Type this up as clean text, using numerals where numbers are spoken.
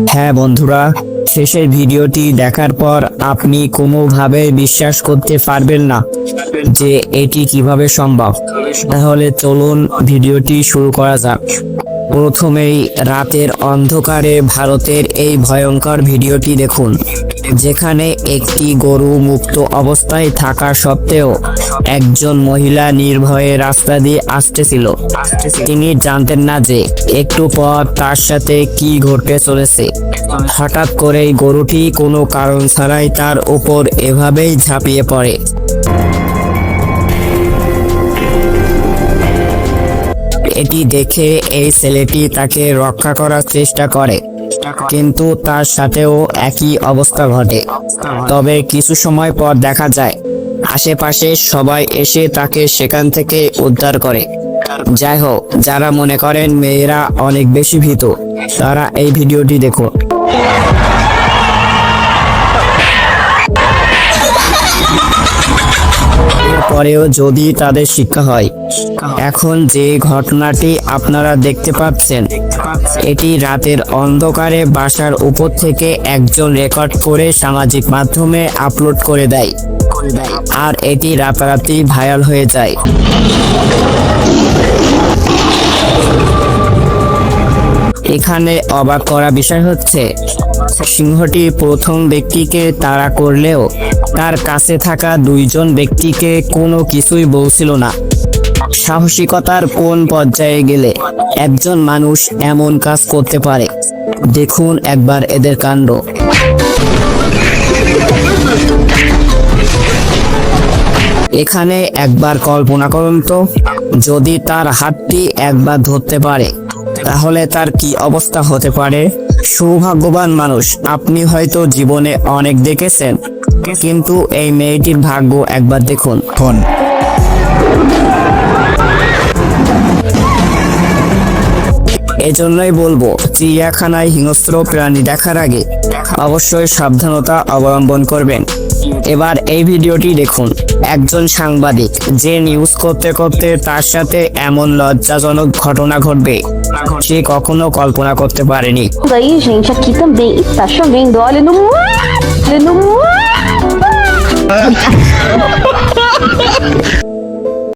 হ্যাঁ বন্ধুরা, শেষের ভিডিওটি দেখার পর আপনি কোনোভাবে বিশ্বাস করতে পারবেন না যে এটি কিভাবে সম্ভব। তাহলে চলুন ভিডিওটি শুরু করা যাক। প্রথমেই রাতের অন্ধকারে ভারতের এই ভয়ঙ্কর ভিডিওটি দেখুন, যেখানে একটি গরু মুক্ত অবস্থায় থাকা সত্ত্বেও একজন মহিলা নির্ভয়ে রাস্তা দিয়ে আসতেছিল। তিনি জানতেন না যে একটু পর তার সাথে কি ঘটতে চলেছে। হঠাৎ করেই গরুটি কোনো কারণ ছাড়াই তার উপর এভাবেই ঝাঁপিয়ে পড়ে। এটি দেখে এই ছেলেটি তাকে রক্ষা করার চেষ্টা করে, কিন্তু তার সাথেও একই অবস্থা ঘটে। তবে কিছু সময় পর দেখা যায় আশেপাশে সবাই এসে তাকে সেখান থেকে উদ্ধার করে। যাই হোক, যারা মনে করেন মেয়েরা অনেক বেশি ভীতু, তারা এই ভিডিওটি দেখো। পরেও যদি তাদের শিক্ষা হয়। এখন যে ঘটনাটি আপনারা দেখতে পাচ্ছেন, এটি রাতের অন্ধকারে বাসার উপর থেকে একজন রেকর্ড করে সামাজিক মাধ্যমে আপলোড করে দেয়, আর এটি রাতারাতি ভাইরাল হয়ে যায়। এখানে অবাক করা বিষয় হচ্ছে, সিংহটি প্রথম ব্যক্তিকে তাড়া করলেও তার কাছে থাকা দুইজন ব্যক্তিকে কোনো কিছুই বলছিল না। সাহসিকতার কোন পর্যায়ে গেলে একজন মানুষ এমন কাজ করতে পারে? দেখুন একবার এদের কাণ্ড। এখানে একবার কল্পনা করুন তো, যদি তার হাতটি একবার ধরতে পারে তাহলে তার কি অবস্থা হতে পারে। সৌভাগ্যবান মানুষ আপনি হয়তো জীবনে অনেক দেখেছেন, কিন্তু এই মেয়েটির ভাগ্য একবার দেখুন। এজন্যই বলবো, চিড়িয়াখানায় হিংস্র প্রাণী দেখার আগে অবশ্যই সাবধানতা অবলম্বন করবেন। এবার এই ভিডিওটি দেখুন, একজন সাংবাদিক যে নিউজ করতে করতে তার সাথে এমন লজ্জাজনক ঘটনা ঘটবে সে কখনো কল্পনা করতে পারেনি। Daí, gente, aqui também está chovendo. Olha no mar, olha no mar.